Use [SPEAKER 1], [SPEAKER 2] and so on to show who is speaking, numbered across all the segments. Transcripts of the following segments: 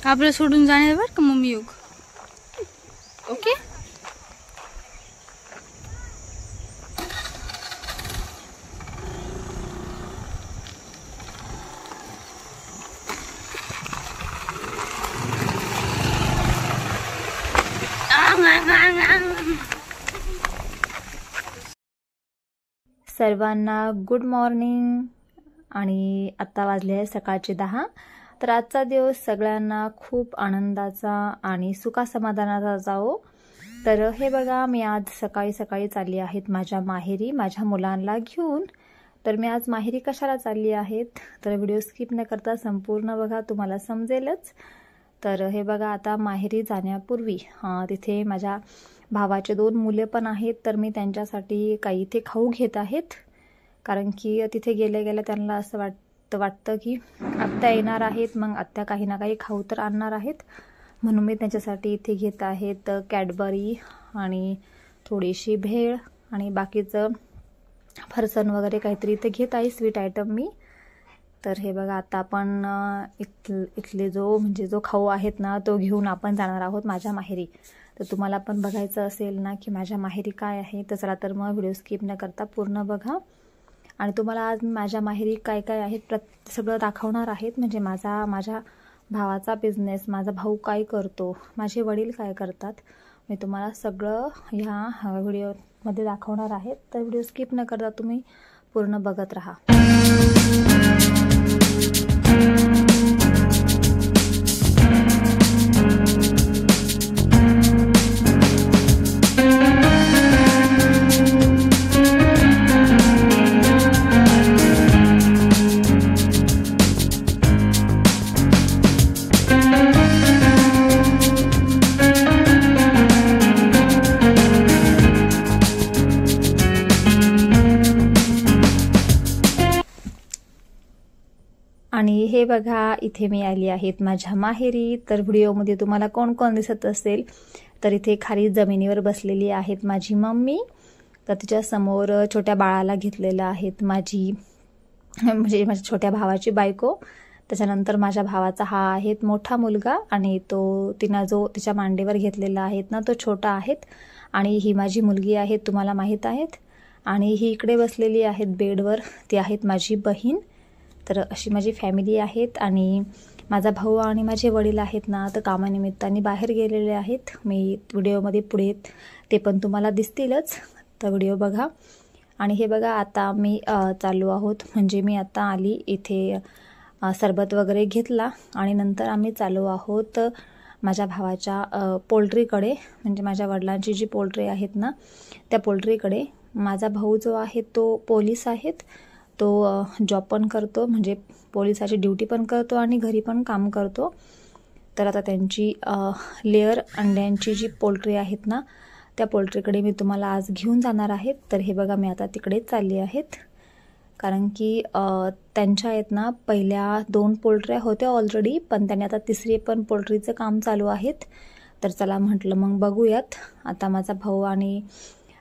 [SPEAKER 1] आपल्याला सोडून जाणार बरं का मम्मी योग. ओके.
[SPEAKER 2] सर्वांना गुड मॉर्निंग. आणि आत्ता वाजले आहे सकाळचे 10. तर आजचा दिवस सगळ्यांना खूप आनंदाचा आणि सुखासमाधानाचा जाओ. तर हे बघा, मी आज सकाळी सकाळी चालली आहेत माझ्या माहेरी माझ्या मुलांना घेऊन. तर मी आज माहेरी कशाला चालली आहेत तर व्हिडिओ स्किप न करता संपूर्ण बघा, तुम्हाला समजेलच. तर हे बघा, आता माहेरी जाण्यापूर्वी तिथे माझ्या भावाचे 2 मुले पण आहेत. तर मी त्यांच्यासाठी काही इथे खाऊ घेत आहेत, कारण की तिथे गेल्या गेल्या त्यांना असं वाटतं की आत्या येणार आहेत, मग आत्या काही ना काही खाऊ तर आणणार आहेत. म्हणून मी त्यांच्यासाठी इथे घेत आहेत कॅडबरी आणि थोडीशी भेळ आणि बाकीचं फरसन वगैरे काहीतरी इथे घेत आहे, स्वीट आयटम मी. तर हे बघा, आता आपण इथले जो खाऊ आहेत ना तो घेऊन आपण जाणार आहोत माझ्या माहेरी. तर तुम्हाला पण बघायचं असेल ना की माझ्या माहेरी काय आहे, तर चला तर मग व्हिडिओ स्किप न करता पूर्ण बघा. आणि तुम्हाला आज माझ्या माहेरी काय काय आहे सगळं दाखवणार आहेत. म्हणजे माझ्या भावाचा बिझनेस, माझा भाऊ काय करतो, माझे वडील काय करतात, मी तुम्हाला सगळं ह्या व्हिडिओमध्ये दाखवणार आहेत. तर व्हिडिओ स्किप न करता तुम्ही पूर्ण बघत राहा. आणि हे बघा, इथे मी आली आहेत माझ्या माहेरी. तर व्हिडिओमध्ये तुम्हाला कोण कोण दिसत असेल तर इथे खाली जमिनीवर बसलेली आहेत माझी मम्मी. तर तिच्या समोर छोट्या बाळाला घेतलेलं आहेत म्हणजे माझ्या छोट्या भावाची बायको. त्याच्यानंतर माझ्या भावाचा हा आहे मोठा मुलगा आणि जो तिच्या मांडीवर घेतलेला आहेत ना तो छोटा आहेत. आणि ही माझी मुलगी आहे, तुम्हाला माहीत आहेत. आणि ही इकडे बसलेली आहेत बेडवर, ती आहेत माझी बहीण. तर अशी माझी फॅमिली आहेत. आणि माझा भाऊ आणि माझे वडील आहेत ना तर कामानिमित्ताने बाहेर गेलेले आहेत. मी व्हिडिओमध्ये पुढे ते पण तुम्हाला दिसतीलच, तर व्हिडिओ बघा. आणि हे बघा, आता मी चालू आहोत, म्हणजे मी आता आली इथे सरबत वगैरे घेतला आणि नंतर आम्ही चालू आहोत माझ्या भावाच्या पोल्ट्रीकडे. म्हणजे माझ्या वडिलांची जी पोल्ट्री आहेत ना त्या पोल्ट्रीकडे. माझा भाऊ जो आहे तो पोलीस आहेत, तो जॉब पण करतो, म्हणजे पोलिसाची ड्युटी पण करतो आणि घरी पण काम करतो. तर आता त्यांची लेअर अंड्यांची जी पोल्ट्री आहेत ना त्या पोल्ट्रीकडे मी तुम्हाला आज घेऊन जाणार आहेत. तर हे बघा, मी आता तिकडेच चालली आहेत, कारण की त्यांच्या आहेत ना पहिल्या 2 पोल्ट्र्या होत्या ऑलरेडी, पण त्यांनी आता 3री पण पोल्ट्रीचं काम चालू आहेत. तर चला म्हटलं मग बघूयात. आता माझा भाऊ आणि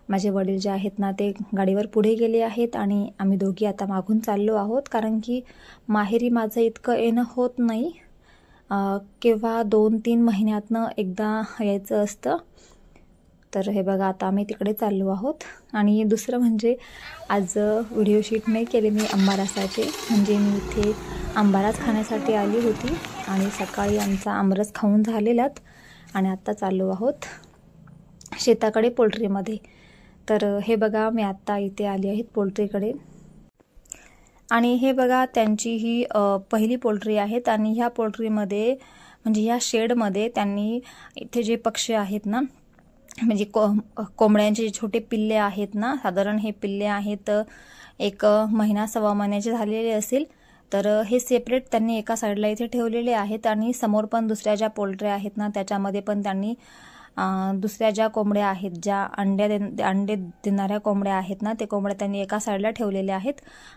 [SPEAKER 2] माझे वडील जे आहेत ना ते गाडीवर पुढे गेले आहेत आणि आम्ही दोघी आता मागून चाललो आहोत, कारण की माहेरी माझं इतकं येणं होत नाही. केव्हा 2-3 महिन्यातनं एकदा यायचं असतं. तर हे बघा, आता आम्ही तिकडे चाललो आहोत. आणि दुसरं म्हणजे आज व्हिडिओ शूट नाही केले मी आंबारसाचे, म्हणजे मी इथे आंबारस खाण्यासाठी आली होती. आणि सकाळी आमचा आमरस खाऊन झालेलात आणि आत्ता चाललो आहोत शेताकडे पोल्ट्रीमध्ये. तर हे बघा, मी आत्ता इथे आली आहेत पोल्ट्रीकडे. आणि हे बघा, त्यांची ही पहिली पोल्ट्री आहेत. आणि ह्या पोल्ट्रीमध्ये म्हणजे ह्या शेडमध्ये त्यांनी इथे जे पक्षी आहेत ना, म्हणजे कोंबड्यांचे जे छोटे पिल्ले आहेत ना, साधारण हे पिल्ले आहेत 1 महिना 1.25 महिन्याचे झालेले असेल. तर हे सेपरेट त्यांनी एका साईडला इथे ठेवलेले आहेत. आणि समोर पण दुसऱ्या ज्या पोल्ट्री आहेत ना त्याच्यामध्ये पण त्यांनी दुसऱ्या ज्या कोंबड्या आहेत, ज्या अंडे देणाऱ्या कोंबड्या आहेत ना ते कोंबड्या त्यांनी एका साईडला ठेवलेल्या आहेत.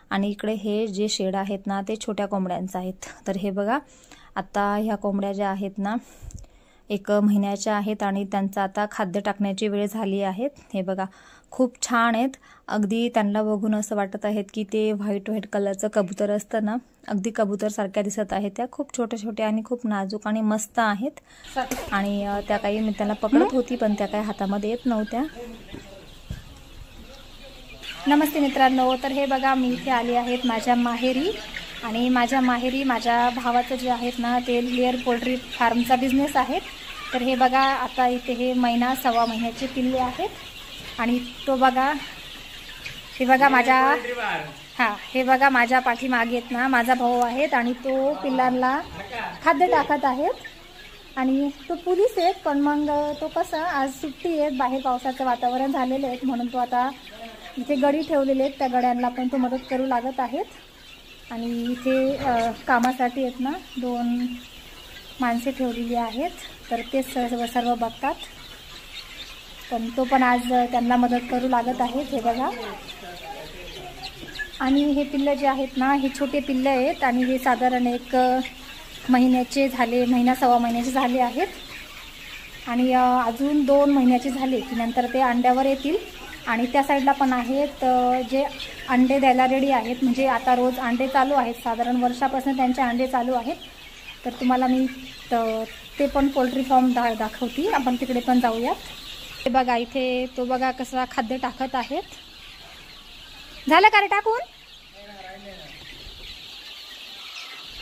[SPEAKER 2] आणि इकडे हे जे शेड आहेत ना ते छोट्या कोंबड्यांचं आहेत. तर हे बघा, आता ह्या कोंबड्या ज्या आहेत ना 1 महिन्याच्या आहेत आणि त्यांचं आता खाद्य टाकण्याची वेळ झाली आहे. हे बघा, खूप छान आहेत. अगदी त्यांना बघून असं वाटत आहेत की ते व्हाईट कलरचं कबूतर असतं ना, अगदी कबूतरसारख्या दिसत आहेत. त्या खूप छोट्या छोट्या आणि खूप नाजूक आणि मस्त आहेत. आणि त्या काही मी त्यांना पकडत होती पण त्या काही हातामध्ये येत नव्हत्या. नमस्ते मित्रांनो, तर हे बघा मी इथे आली आहेत माझ्या माहेरी. आणि माझ्या माहेरी माझ्या भावाचं जे आहेत ना ते लेअर पोल्ट्री फार्मचा बिझनेस आहे. तर हे बघा आता इथे हे महिना सव्वा महिन्याचे पिल्ले आहेत. आणि तो बघा, हे बघा हे बघा माझ्या पाठीमागे आहेत ना माझा भाऊ आहेत आणि तो पिल्लांना खाद्य टाकत आहेत. आणि तो पोलीस आहेत पण मग तो कसं आज सुट्टी आहे, बाहेर पावसाचं वातावरण झालेलं आहे म्हणून तो आता इथे गडी ठेवलेले आहेत, त्या गड्यांना पण तो मदत करू लागत आहेत. आणि इथे कामासाठी आहेत ना 2 माणसे ठेवलेली आहेत, तर ते सर्व बघतात. पण तो पण आज त्यांना मदत करू लागत आहेत. हे बघा, आणि हे पिल्लं जे आहेत ना हे छोटे पिल्लं आहेत आणि हे साधारण 1 महिन्याचे झाले, महिना सव्वा महिन्याचे झाले आहेत. आणि अजून 2 महिन्याचे झाले की नंतर ते अंड्यावर येतील. आणि त्या साईडला पण आहेत जे अंडे द्यायला रेडी आहेत, म्हणजे आता रोज अंडे चालू आहेत, साधारण वर्षापासून त्यांचे अंडे चालू आहेत. तर तुम्हाला मी ते पण पोल्ट्री फार्म दाखवते, आपण तिकडे पण जाऊयात. हे बघा इथे तो बघा कसा खाद्य टाकत आहेत. झालं का रे टाकून?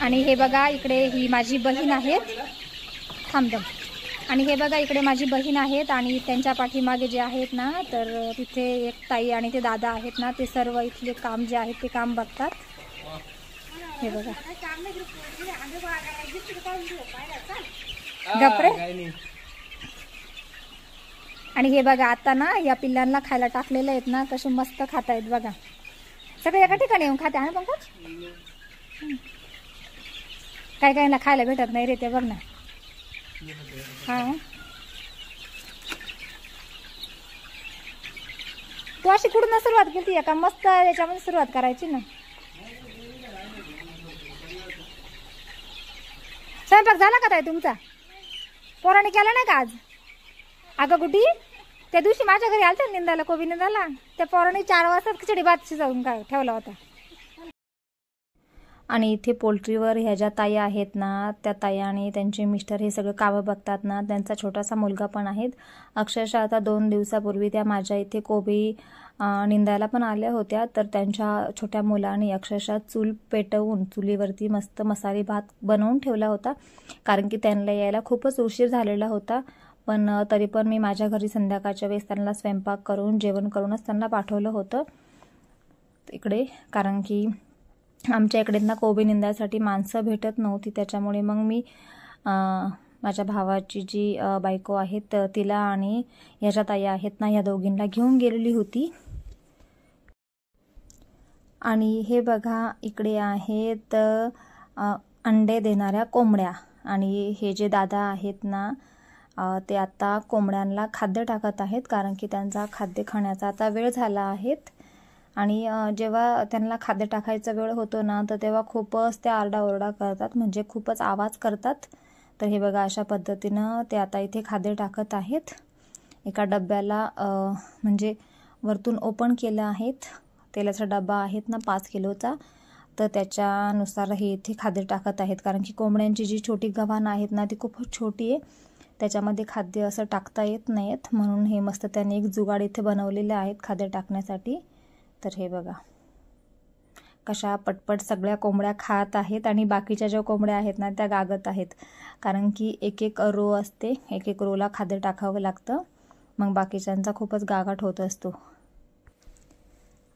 [SPEAKER 2] आणि हे बघा इकडे ही माझी बहीण आहेत, थांबदम. आणि हे बघा इकडे माझी बहीण आहेत आणि त्यांच्या पाठीमागे जे आहेत ना तर तिथे एक ताई आणि ते दादा आहेत ना, ते सर्व इथले काम जे आहेत ते काम बघतात. हे बघा गप्रे. आणि हे बघा आता ना या पिल्लांना खायला टाकलेलं आहेत ना, कसे मस्त खात आहेत बघा. सगळे एका ठिकाणी येऊन खाते आहे ना पंकज. काय काय ना खायला भेटत नाही रे, ते बघ ना. हा तू अशी कुठून सुरुवात केली का? मस्त याच्यामध्ये सुरुवात करायची ना. स्वयंपाक झाला का ताई तुमचा? पोराने केला नाही का आज? अगं गुड्डी, त्या दिवशी माझ्या घरी आलता निंदाला, कोबी निंदाला, त्या पोराने 4 वाजता खिचडी भात शिजवून काय ठेवला होता. आणि इथे पोल्ट्रीवर ह्या ज्या ताई आहेत ना त्या ताई आणि त्यांचे मिस्टर हे सगळं कामं बघतात ना. त्यांचा छोटासा मुलगा पण आहेत. अक्षरशः आता 2 दिवसापूर्वी त्या माझ्या इथे कोबी निंदायला पण आल्या होत्या. तर त्यांच्या छोट्या मुलाने अक्षरशः चूल पेटवून चुलीवरती मस्त मसाले भात बनवून ठेवला होता, कारण की त्यांना यायला खूपच उशीर झालेला होता. पण तरी पण मी माझ्या घरी संध्याकाळच्या वेळेस त्यांना स्वयंपाक करून जेवण करूनच त्यांना पाठवलं होतं इकडे, कारण की आमच्या इकडे ना कोबी निंदासाठी माणसं भेटत नव्हती. त्याच्यामुळे मग मी माझ्या भावाची जी बायको आहेत तिला आणि ह्याच्या ताई आहेत ना ह्या दोघींना घेऊन गेलेली होती. आणि हे बघा इकडे आहेत अंडे देणाऱ्या कोंबड्या. आणि हे जे दादा आहेत ना ते आता कोंबड्यांना खाद्य टाकत आहेत, कारण की त्यांचा खाद्य खाण्याचा आता वेळ झाला आहे. आणि जेव्हा त्यांना खाद्य टाकायचा वेळ होतो ना तर तेव्हा खूपच ते आरडाओरडा करतात, म्हणजे खूपच आवाज करतात. तर हे बघा अशा पद्धतीनं ते आता इथे खाद्य टाकत आहेत. एका डब्याला म्हणजे वरतून ओपन केलं आहेत, तेलाचा डबा आहेत ना 5 किलोचा, तर त्याच्यानुसार हे इथे खाद्य टाकत आहेत. कारण की कोंबड्यांची जी छोटी गव्हाण आहेत ना ती खूपच छोटी आहे, त्याच्यामध्ये खाद्य असं टाकता येत नाहीत, म्हणून हे मस्त त्यांनी एक जुगाड इथे बनवलेले आहेत खाद्य टाकण्यासाठी. तर हे बघा कशा पटपट सगळ्या कोंबड्या खात आहेत. आणि बाकीच्या ज्या कोंबड्या आहेत ना त्या गागत आहेत, कारण की एक रो असते, एक रोला खाद्य टाकावं लागतं, मग बाकीच्यांचा खूपच गागाट होत असतो.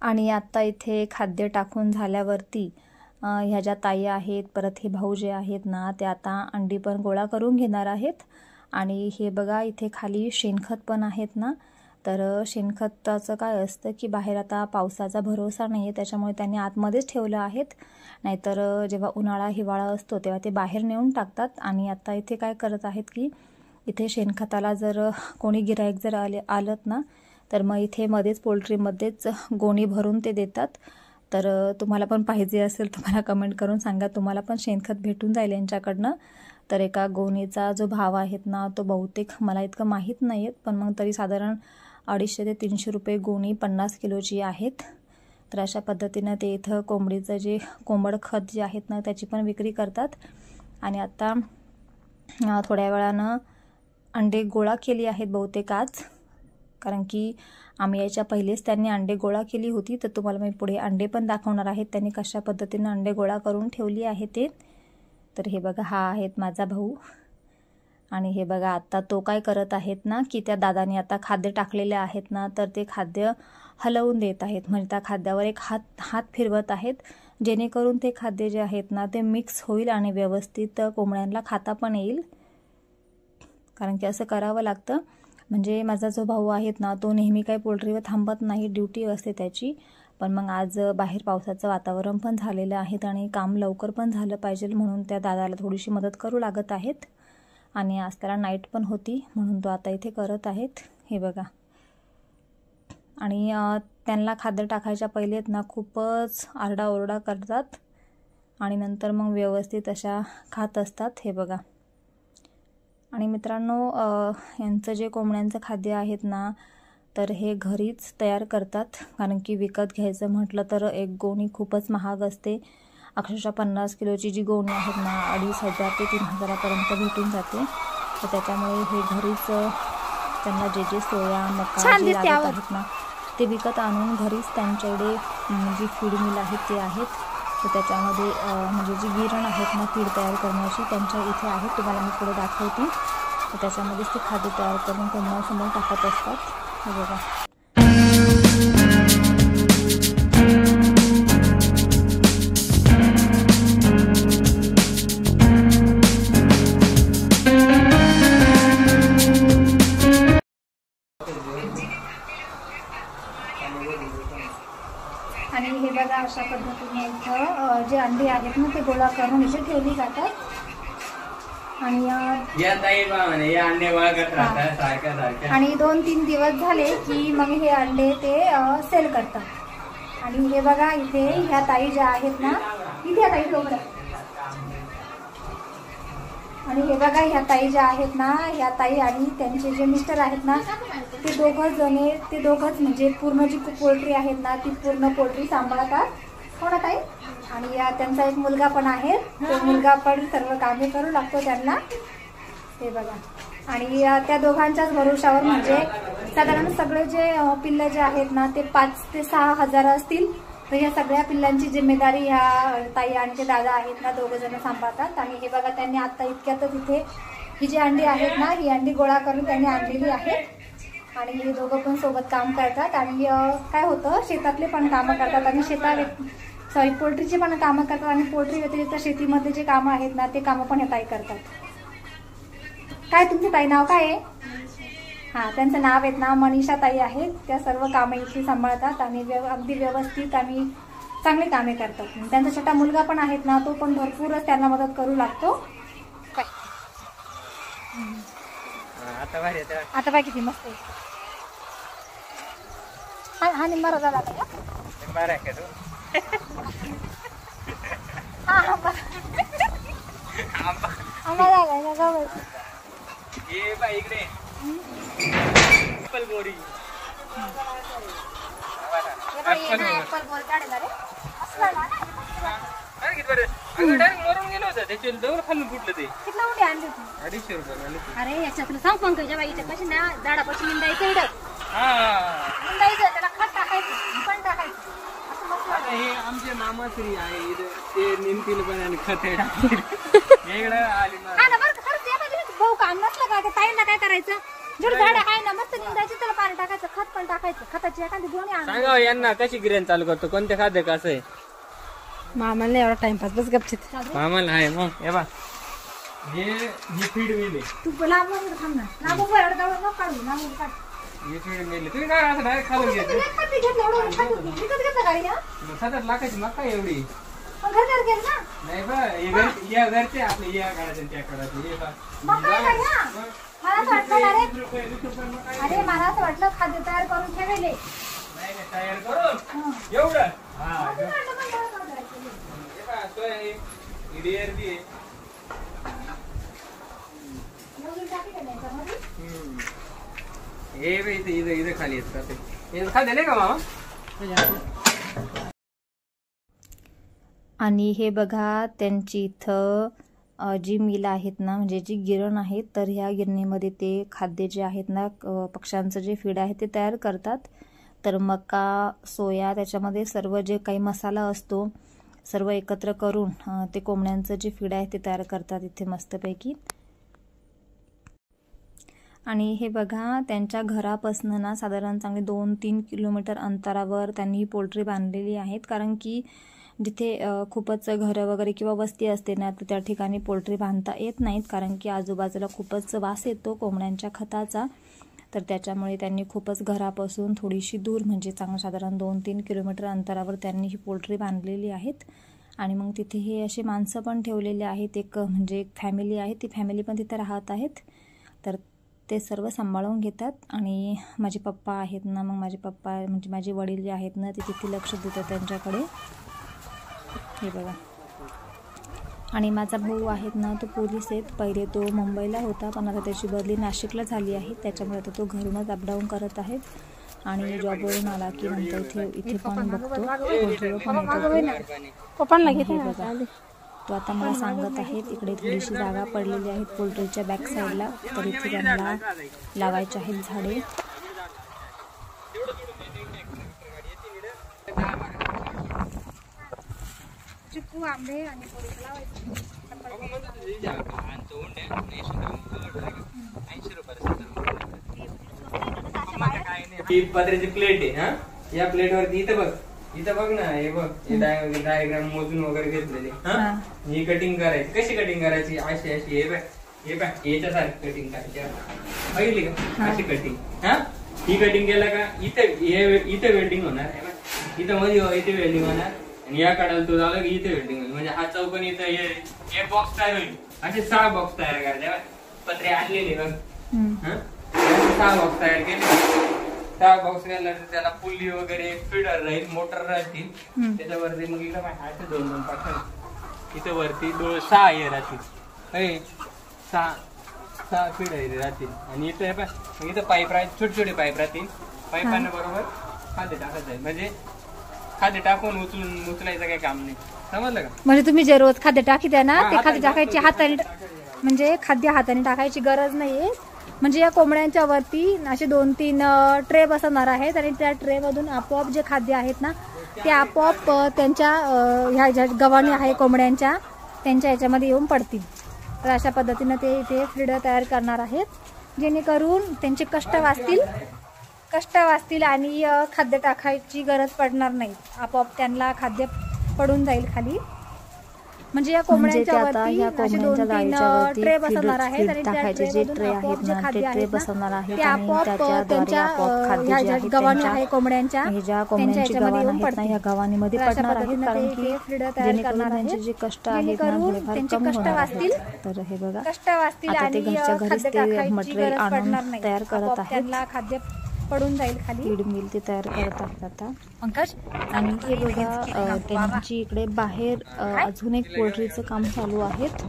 [SPEAKER 2] आणि आता इथे खाद्य टाकून झाल्यावरती ह्या ज्या ताई आहेत परत हे भाऊ जे आहेत ना ते आता अंडी पण गोळा करून घेणार आहेत. आणि हे बघा इथे खाली शेणखत पण आहेत ना, तर शेणखताचं काय असतं की बाहेर आता पावसाचा भरोसा नाही आहे, त्याच्यामुळे त्यांनी आतमध्येच ठेवलं आहेत, नाहीतर जेव्हा उन्हाळा हिवाळा असतो तेव्हा ते बाहेर नेऊन टाकतात. आणि आता इथे काय करत आहेत की इथे शेणखताला जर कोणी गिराईक जर आलं ना तर मग इथे मध्येच पोल्ट्रीमध्येच गोणी भरून ते देतात. तर तुम्हाला पण पाहिजे असेल तर मला कमेंट करून सांगा, तुम्हाला पण शेणखत भेटून जाईल यांच्याकडनं. तर एका गोणीचा जो भाव आहेत ना तो बहुतेक मला इतकं माहीत नाही आहेत, पण मग तरी साधारण 250 ते 300 रुपये गोणी 50 किलोची आहेत. तर अशा पद्धतीनं ते इथं कोंबडीचं जे कोंबड खत जे आहेत ना त्याची पण विक्री करतात. आणि आता थोड्या वेळानं अंडे गोळा केली आहेत बहुतेक आज, कारण की आम्ही याच्या पहिलेच त्यांनी अंडे गोळा केली होती. तर तुम्हाला मी पुढे अंडे पण दाखवणार आहेत त्यांनी कशा पद्धतीनं अंडे गोळा करून ठेवली आहे ते. तर हे बघा, हा आहेत माझा भाऊ. आणि हे बघा आता तो काय करत आहेत ना की त्या दादाने आता खाद्य टाकलेले आहेत ना तर ते खाद्य हलवून देत आहेत. म्हणजे त्या खाद्यावर एक हात फिरवत आहेत, जेणेकरून ते खाद्य जे आहेत ना ते मिक्स होईल आणि व्यवस्थित कोंबड्यांना खाता पण येईल. कारण की असं करावं लागतं. म्हणजे माझा जो भाऊ आहेत ना तो नेहमी काही पोल्ट्रीवर थांबत नाही, ड्युटी असते त्याची. पण मग आज बाहेर पावसाचं वातावरण पण झालेलं आहे आणि काम लवकर पण झालं पाहिजे म्हणून त्या दादाला थोडीशी मदत करू लागत आहेत. आणि आज त्याला नाईट पण होती म्हणून तो आता इथे करत आहेत. हे बघा. आणि त्यांना खाद्य टाकायच्या पहिलेत ना खूपच आरडाओरडा करतात आणि नंतर मग व्यवस्थित अशा खात असतात. हे बघा. आणि मित्रांनो, यांचं जे कोंबड्यांचं खाद्य आहेत ना तर हे घरीच तयार करतात, कारण की विकत घ्यायचं म्हटलं तर एक गोणी खूपच महाग असते. अक्षरशः 50 किलोची जी गोणी आहेत ना 2,500 ते 3,000पर्यंत भेटून जाते. तर त्याच्यामुळे हे घरीच त्यांना जे सोया मका जे लागत आहेत ना ते विकत आणून घरीच त्यांच्याकडे जी फीड मिल आहेत ते आहेत. तर त्याच्यामध्ये म्हणजे जी गिरण आहेत ना फीड तयार करण्याची त्यांच्या इथे आहेत, तुम्हाला मी पुढे दाखवते. तर त्याच्यामध्येच ते खाद्य तयार करून कोंबड्यांसमोर टाकत असतात. हे बघा. आणि हे बघा अशा पद्धतीने इथं जे अंडी आहेत ना ते गोळा करून इथे ठेवली जातात. आणि आणि 2-3 दिवस झाले की मग हे अंडे ते सेल करतात. आणि हे बघा इथे ह्या ताई ज्या आहेत ना इथे ताई डोंगर. आणि हे बघा ह्या ताई ज्या आहेत ना ह्या ताई आणि त्यांचे जे मिस्टर आहेत ना ते दोघंच म्हणजे पूर्ण जी पोल्ट्री आहेत ना ती पूर्ण पोल्ट्री सांभाळतात. हो ना ताई. आणि त्यांचा एक मुलगा पण आहे, तो मुलगा पण सर्व कामे करू लागतो त्यांना. हे बघा. आणि त्या दोघांच्याच भरोशावर म्हणजे साधारण सगळे जे पिल्लं जे आहेत ना ते 5 ते 6 हजार असतील. तर ह्या सगळ्या पिल्लांची जिम्मेदारी ह्या ताई आणि ते दादा आहेत ना दोघं जण सांभाळतात. आणि हे बघा त्यांनी आता इतक्यातच इथे ही जी अंडी आहेत ना ही अंडी गोळा करून त्यांनी आणलेली आहेत. आणि हे दोघं पण सोबत काम करतात. आणि काय होतं शेतातले पण कामं करतात आणि पोल्ट्रीची पण कामं करतात. आणि पोल्ट्री व्यतिरिक्त शेतीमध्ये जे कामं आहेत ना ते कामं पण ह्या ताई करतात. काय तुमचे ताई नाव काय आहे? हां, त्यांचं नाव आहेत ना मनीषा ताई आहेत. त्या सर्व कामं इथे सांभाळतात आणि अगदी व्यवस्थित आणि चांगली कामे करतात. त्यांचा छोटा मुलगा पण आहेत ना तो पण भरपूरच त्यांना मदत करू लागतो. आता बाय किती मस्त आहे. हा निंबारा झाला का? निंबारा आहे का तो? आंबा झाला का? ये बाई इकडे ऍपल बोरी. ऍपल बोर काढला रे. असला ना अरे किती बरं. अगं डायरेक्ट मरून गेलं होतं त्याचे दौर खालून फुटलं ते. किती मोठी आणली होती? 250 रुपये आणली. अरे याच्यात सांग पंकजा बाईच्या कशी ना झाडापासून निंदायचं इकडं. निंदायचं त्याला खत टाकायचं पण टाकायचं.
[SPEAKER 3] आता हे आमचे मामाश्री आहे ते निंतील पण आणि खत वेगळं आली
[SPEAKER 2] ना बरं खरंच या बाजूला भाऊ काम नसलं का त्या ताईंना काय करायचं? जर झाड आहे ना मस्त निंदायचं त्याला पाणी टाकायचं खत पण टाकायचं. खताची एखादी गोणी आण.
[SPEAKER 3] सांगा यांना कशी गिरण चालू करतो कोणते खाद्य कसं आहे.
[SPEAKER 1] मामाला एवढा टाइमपास बस गपचित.
[SPEAKER 3] मामाला आहे मग हे बा हे फीड मिले
[SPEAKER 2] तू लांब थांब ना लांब नको काढू लांब काढ.
[SPEAKER 3] हे फीड मिले तुम्ही काय असं डायरेक्ट खाऊन घेतलं. 7 लाखाची मका एवढी नाही बा. या घरचे आपले या काढायचे त्या काढायचे.
[SPEAKER 2] अरे मला असं वाटलं खाद्य तयार करून ठेवले.
[SPEAKER 3] तयार करून एवढं हे बघ, इथे इथे इथे खाली येतात हे खाते नाही का मामा.
[SPEAKER 2] आणि हे बघा त्यांची इथं जी मिल आहेत ना, म्हणजे जी गिरण आहेत, तर ह्या गिरणीमध्ये ते खाद्य जे आहेत ना, पक्ष्यांचं जे फीड आहे ते तयार करतात. तर मका, सोया, त्याच्यामध्ये सर्व जे काही मसाला असतो सर्व एकत्र करून ते कोंबड्यांचं जे फीड आहे ते तयार करतात इथे मस्तपैकी. आणि हे बघा त्यांच्या घरापासून ना साधारण चांगले 2-3 किलोमीटर अंतरावर त्यांनी ही पोल्ट्री बांधलेली आहेत. कारण की जिथे खूपच घरं वगैरे किंवा वस्ती असते ना, तर त्या ठिकाणी पोल्ट्री बांधता येत नाहीत, कारण की आजूबाजूला खूपच वास येतो कोंबड्यांच्या खताचा. तर त्याच्यामुळे त्यांनी खूपच घरापासून थोडीशी दूर, म्हणजे चांगलं साधारण 2-3 किलोमीटर अंतरावर त्यांनी ही पोल्ट्री बांधलेली आहेत. आणि मग तिथे हे असे माणसं पण ठेवलेले आहेत, म्हणजे एक फॅमिली आहे, ती फॅमिली पण तिथे राहत आहेत. तर ते सर्व सांभाळून घेतात. आणि माझे पप्पा आहेत ना, मग माझे पप्पा म्हणजे माझे वडील जे आहेत ना, ते तिथे लक्ष देतात त्यांच्याकडे. हे बघा. आणि माझा भाऊ आहेत ना, तो पोलीस आहेत. पहिले तो मुंबईला होता, पण आता त्याची बदली नाशिकला झाली आहे, त्याच्यामुळे आता तो घरूनच अपडाऊन करत आहेत. आणि जॉबवरून आला की नंतर इथे पण बघतो, पोल्ट्रीवर पण येतो. हे बघा, तो आता मला सांगत आहेत इकडे थोडीशी जागा पडलेली आहे पोल्ट्रीच्या बॅक साईडला, तर इथे त्यांना लावायचे आहेत झाडे.
[SPEAKER 1] चिकू, आंबे आणि
[SPEAKER 3] ही पत्र्याची प्लेट आहे. हा, या प्लेट वरती इथं बघ ना, हे बघ, डायग्राम मोजून वगैरे घेतलेले. हा, ही कटिंग करायची. कशी कटिंग करायची? अशी अशी. हे बघ, याच्यासारखी कटिंग करायची. बघितली का अशी कटिंग? हा, ही कटिंग केला का इथे वेल्डिंग होणार. इथं मध्ये इथे वेल्डिंग होणार, आणि या काढायला तो झाला की इथे वेल्डिंग होईल. म्हणजे हा चौकोन इथं हे बॉक्स तयार होईल. असे 6 बॉक्स तयार करायचे. पत्रे आणलेले बघ. 6 बॉक्स तयार केले. 6 बॉक्स केल्यानंतर त्याला पुल्ली वगैरे, फीडर राहील, मोटर राहतील. त्याच्यावरती मग इकडे असे 2-2 पाठ इथं वरती 6 हे राहतील. 6 फीडर राहतील. आणि इथं इथं पाईप राहतील, छोटे छोटे पाईप राहतील. पाईपांना बरोबर खाद्य टाकायचं आहे. म्हणजे खाद्य टाकून उचलायचं काही काम नाही. समजलं का?
[SPEAKER 2] म्हणजे तुम्ही जे रोज खाद्य टाकीता ना, ते खाद्य टाकायचे हाताने, म्हणजे खाद्य हाताने टाकायची गरज नाहीये. म्हणजे या कोंबड्यांच्या वरती असे 2-3 ट्रे बसवणार आहेत, आणि त्या ट्रे मधून आपोआप जे खाद्य आहेत ना, ते आपोआप त्यांच्या ह्या ज्या गव्हाणी आहे कोंबड्यांच्या, त्यांच्या याच्यामध्ये येऊन पडतील. तर अशा पद्धतीनं ते इथे फीड तयार करणार आहेत, जेणेकरून त्यांचे कष्ट वाचतील आणि खाद्य टाकायची गरज पडणार नाही. आपोआप त्यांना खाद्य पडून जाईल खाली. म्हणजे या कोंबड्यांच्या वरती असे 2-3 ट्रे बसवणार आहेत, आणि टाकायचे जे ट्रे आहेत ना, ते ट्रे बसवणार आहेत, ते आपोआप त्यांच्या ह्या ज्या गव्हाणी आहे कोंबड्यांच्या, त्यांच्या याच्यामध्ये येऊन पडतील. या गव्हाणीमध्ये पडणार आहेत, कारण की जेणेकरून त्यांचे जे कष्ट आहेत ना, त्यांचे कष्ट वाचतील. तर हे बघा, आता ते घरच्या घरीच ते मटेरियल आणून तयार करत आहेत. त्यांना खाद्य पडून जाईल खाली. फीड मिल ते तयार करत आहेत आता पंकज. आणि हे बघा, त्यांची इकडे बाहेर अजून एक पोल्ट्रीचं काम चालू आहेत.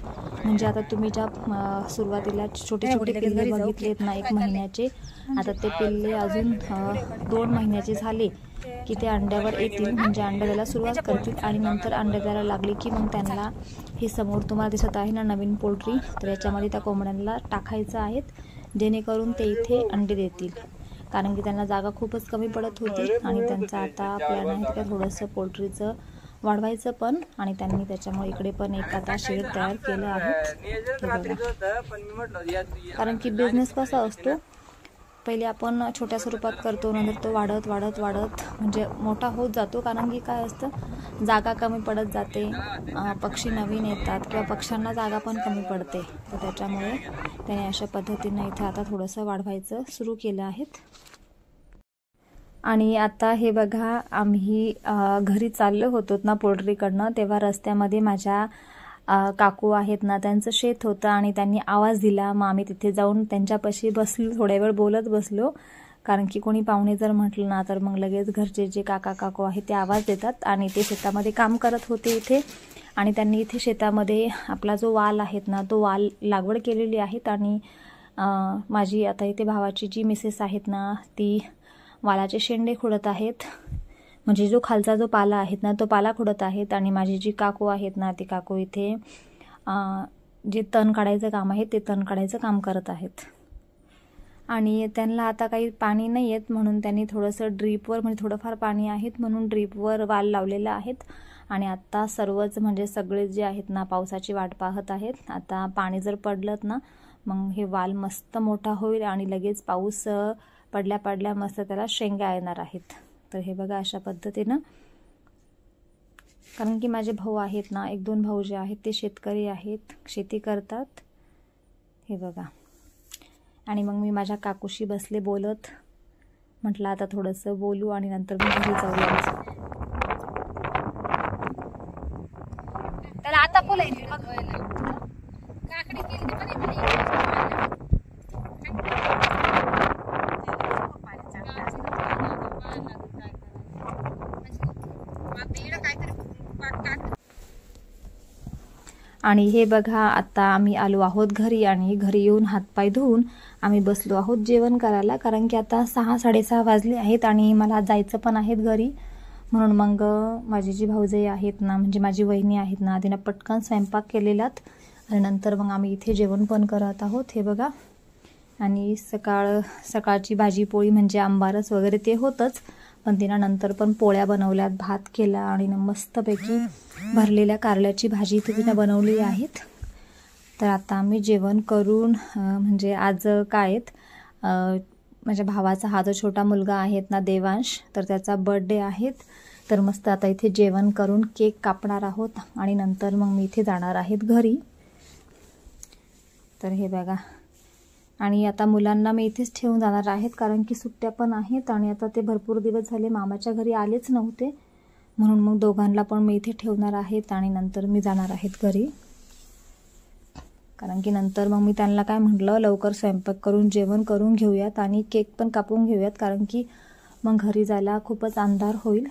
[SPEAKER 2] म्हणजे आता तुम्ही ज्या सुरुवातीला छोटे छोटे पिल्ले बघितलेत ना, 1 महिन्याचे, आता ते पिल्ले अजून 2 महिन्याचे झाले की ते अंड्यावर येतील. म्हणजे अंडे द्यायला सुरुवात करतील, आणि नंतर अंडे द्यायला लागले की मग त्यांना हे समोर तुम्हाला दिसत आहे ना नवीन पोल्ट्री, तर याच्यामध्ये त्या कोंबड्यांना टाकायचं आहेत, जेणेकरून ते इथे अंडे देतील. कारण की त्यांना जागा खूपच कमी पडत होती, आणि त्यांचा आता प्लॅन आहे का थोडंसं पोल्ट्रीचं वाढवायचं पण. आणि त्यांनी त्याच्यामुळे इकडे पण एक आता शेड तयार केलं आहे. कारण की बिझनेस कसा असतो, पहिले आपण छोट्या स्वरूपात करतो, नंतर तो वाढत वाढत वाढत म्हणजे मोठा होत जातो. कारण की काय असतं, जागा कमी पडत जाते, पक्षी नवीन येतात, किंवा पक्ष्यांना जागा पण कमी पडते. तर त्याच्यामुळे त्याने अशा पद्धतीने इथे आता थोडंसं वाढवायचं सुरू केलं आहेत. आणि आता हे बघा, आम्ही घरी चाललो होतो ना पोल्ट्रीकडनं, तेव्हा रस्त्यामध्ये माझ्या काकू आहेत ना, त्यांचं शेत होतं, आणि त्यांनी आवाज दिला. मग आम्ही तिथे जाऊन त्यांच्यापाशी बसलो, थोड्या वेळ बोलत बसलो. कारण की कोणी पाहुणे जर म्हटलं ना, तर मग लगेच घरचे जे काकू आहेत ते आवाज देतात. आणि ते शेतामध्ये काम करत होते इथे, आणि त्यांनी इथे शेतामध्ये आपला जो वाल आहेत ना, तो वाल लागवड केलेली आहेत. आणि माझी आता इथे भावाची जी मिसेस आहेत ना ती वालाचे शेंडे खुडत आहेत, म्हणजे जो खालचा जो पाला आहेत ना तो पाला खुडत आहेत. आणि माझी जी काकू आहेत ना ती काकू इथे जे तण काढायचं काम आहे ते तण काढायचं काम करत आहेत. आणि त्यांना आता काही पाणी नाही आहेत म्हणून त्यांनी थोडंसं ड्रीपवर, म्हणजे थोडंफार पाणी आहेत म्हणून ड्रीपवर वाल लावलेलं आहेत. आणि आत्ता सर्वच म्हणजे सगळे जे आहेत ना पावसाची वाट पाहत आहेत. आता पाणी जर पडलं ना मग हे वाल मस्त मोठा होईल आणि लगेच पाऊस पडल्या पडल्या मस्त त्याला शेंगा येणार आहेत. तर हे बघा अशा पद्धतीनं, कारण की माझे भाऊ आहेत ना, 1-2 भाऊ जे आहेत ते शेतकरी आहेत, शेती करतात. हे बघा. आणि मग मी माझ्या काकूशी बसले बोलत, म्हटलं आता थोडंसं बोलू आणि नंतर मी घरी जाऊया. त्याला आता बोलायची काकडी केली आणि हे बघा आता आम्ही आलो आहोत घरी. आणि घरी येऊन हातपाय धुवून आम्ही बसलो आहोत जेवण करायला, कारण की आता 6-6:30 वाजले आहेत आणि मला जायचं पण आहे घरी. म्हणून मग माझी जी भाऊजाई आहेत ना, म्हणजे माझी वहिनी आहेत ना, तिनं पटकन स्वयंपाक केलेलात आणि नंतर मग आम्ही इथे जेवण पण करत आहोत. हे बघा. आणि सकाळची भाजी पोळी म्हणजे आंबारस वगैरे ते होतंच, पण तिनं नंतर पण पोळ्या बनवल्यात, भात केला आणि मस्तपैकी भरलेल्या कारल्याची भाजी तिनं बनवली आहेत. तर आता आम्ही जेवण करून, म्हणजे आज काय आहेत माझ्या भावाचा हा जो छोटा मुलगा आहेत ना देवांश, तर त्याचा बर्थडे आहेत. तर मस्त आता इथे जेवण करून केक कापणार आहोत आणि नंतर मग मी इथे जाणार आहेत घरी. तर हे बघा. आणि आता मुलांना मी इथेच ठेवून जाणार आहेत, कारण की सुट्ट्या पण आहेत आणि आता ते भरपूर दिवस झाले मामाच्या घरी आलेच नव्हते, म्हणून मग दोघांना पण मी इथे ठेवणार आहेत आणि नंतर मी जाणार आहेत घरी. कारण की नंतर मग मी त्यांना काय म्हटलं, लवकर स्वयंपाक करून जेवण करून घेऊयात आणि केक पण कापून घेऊयात, कारण की मग घरी जायला खूपच अंधार होईल.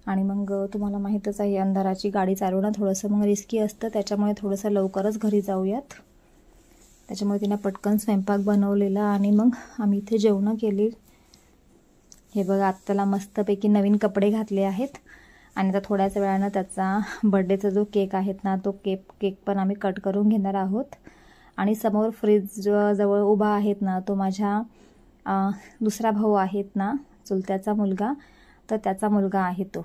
[SPEAKER 2] आणि मग तुम्हाला माहीतच आहे अंधाराची गाडी चालवणं थोडंसं मग रिस्की असतं, त्याच्यामुळे थोडंसं लवकरच घरी जाऊयात. त्याच्यामुळे तिनं पटकन स्वयंपाक बनवलेला आणि मग आम्ही इथे जेवणं केली. हे बघा. आत्ताला मस्तपैकी नवीन कपडे घातले आहेत आणि आता थोड्याच वेळानं त्याचा बर्थडेचा जो केक आहेत ना तो केक पण आम्ही कट करून घेणार आहोत. आणि समोर फ्रीज जवळ उभा आहेत ना तो माझ्या दुसरा भाऊ आहेत ना, चुलत्याचा मुलगा, तर त्याचा मुलगा आहे तो.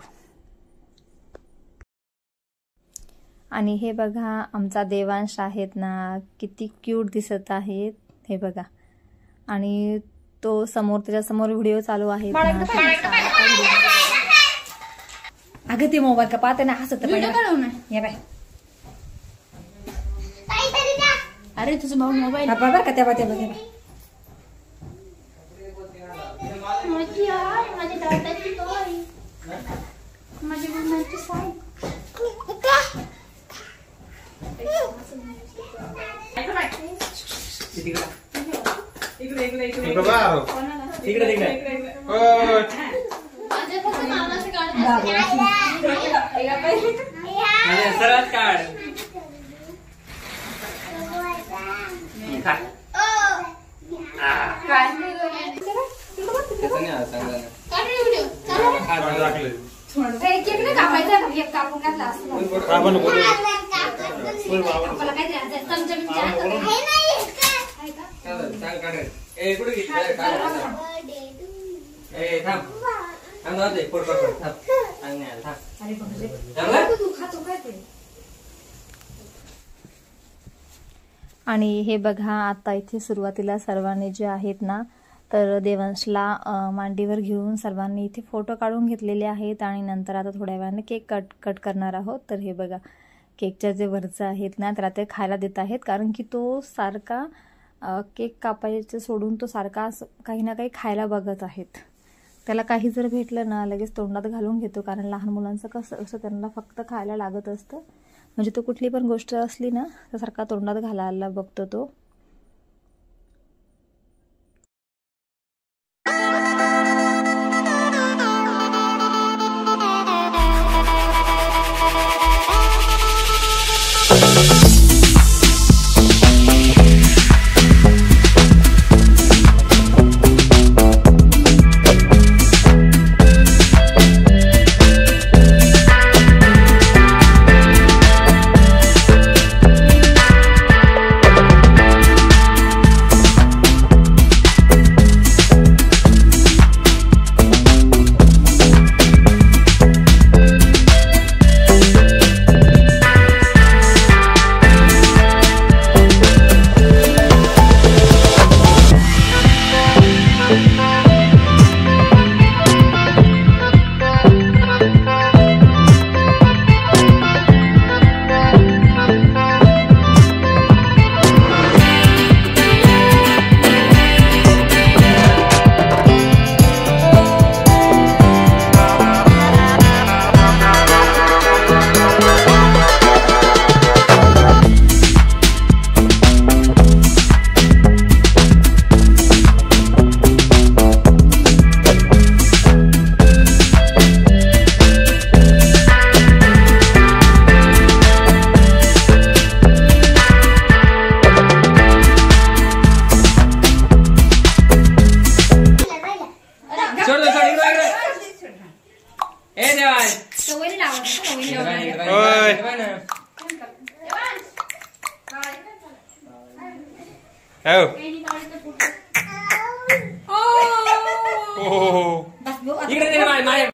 [SPEAKER 2] आणि हे बघा आमचा देवांश आहेत ना, किती क्यूट दिसत आहेत. हे बघा. आणि तो समोर, त्याच्यासमोर व्हिडिओ चालू आहे. अगं ते मोबाईल का पाहते ना हसत बाय.
[SPEAKER 1] अरे तुझा भाऊ मोबाईल
[SPEAKER 2] बघा का त्या बघा.
[SPEAKER 3] सरळ काढ.
[SPEAKER 2] आणि हे बघा आता इथे सुरुवातीला सर्वांनी जे आहेत ना तर देवांशला मांडीवर घेऊन सर्वांनी इथे फोटो काढून घेतलेले आहेत आणि नंतर आता थोड्या वेळाने केक कट करणार आहोत. तर हे बघा केकच्या जे वरचं आहेत ना तर ते खायला देत आहेत, कारण की तो सारखा केक कापायचं सोडून तो सारखा काही ना काही खायला बघत आहेत. त्याला काही जर भेटलं ना लगेच तोंडात घालून घेतो, कारण लहान मुलांचं कसं त्यांना फक्त खायला लागत असतं. म्हणजे तो कुठली पण गोष्ट असली ना तर सारखा तोंडात घालायला बघतो तो.
[SPEAKER 3] इकडे दे माझ्या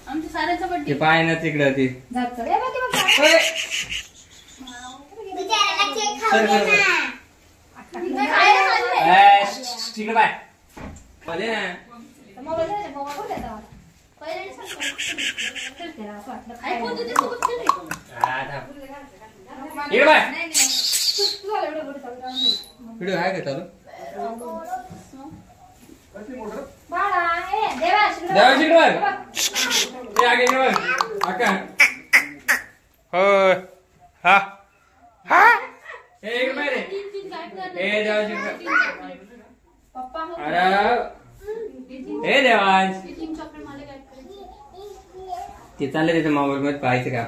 [SPEAKER 1] आमच्या साऱ्याचा बर्थडे
[SPEAKER 3] ते पाय ना तिकडं ते तिकडे पाय मध्ये ना इकडे बाय व्हिडिओ आहे का चालू देवाशिकडे बघ ते आगे बघ अक्का होय हा हा हे इकडे बाय रे हे देवाशिकडे अरे हे देवांश ते चाललंय त्याच्या मोबाईल मध्ये पाहायचं का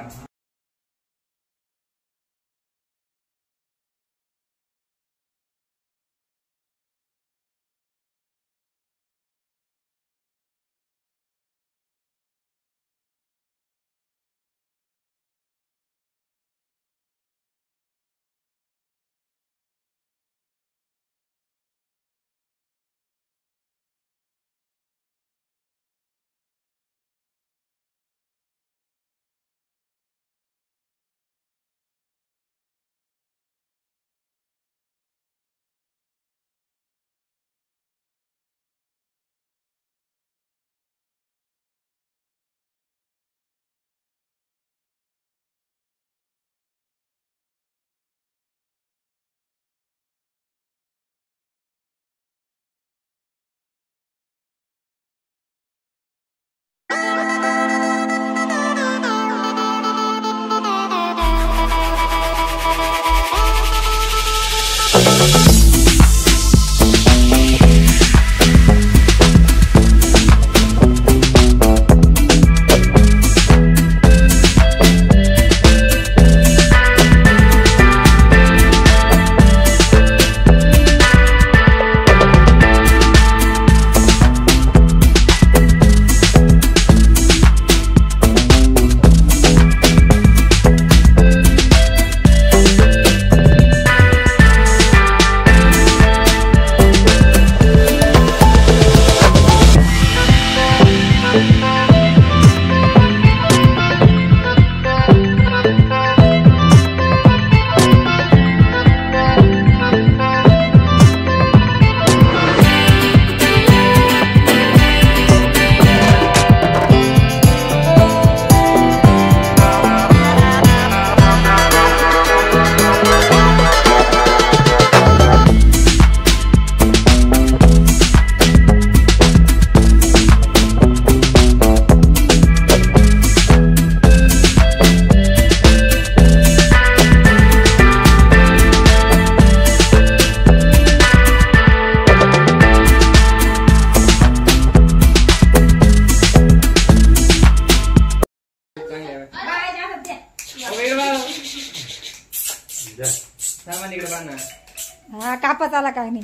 [SPEAKER 2] हा कापत आला काय नाही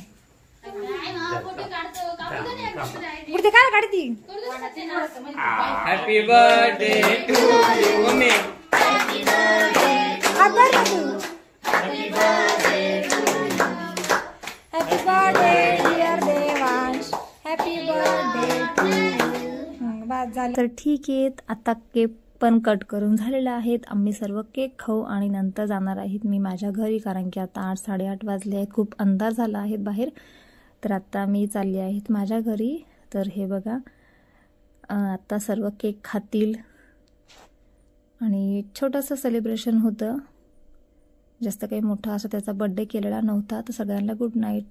[SPEAKER 2] कुठे काय काढती
[SPEAKER 3] happy birthday to you mummy
[SPEAKER 2] happy birthday dear Devansh happy birthday बाद झालं तर ठीक आहे. आता केक पण कट करून झालेला आहेत. आम्ही सर्व केक खाऊ आणि नंतर जाणार आहेत मी माझ्या घरी, कारण की आता 8-8:30 वाजले आहेत, खूप अंधार झाला आहे बाहेर. तर आता मी चालली आहेत माझ्या घरी. तर हे बघा आता सर्व केक खातील आणि छोटंसं सेलिब्रेशन होतं, जास्त काही मोठा असं त्याचा बर्थडे केलेला नव्हता. तर सगळ्यांना गुड नाईट.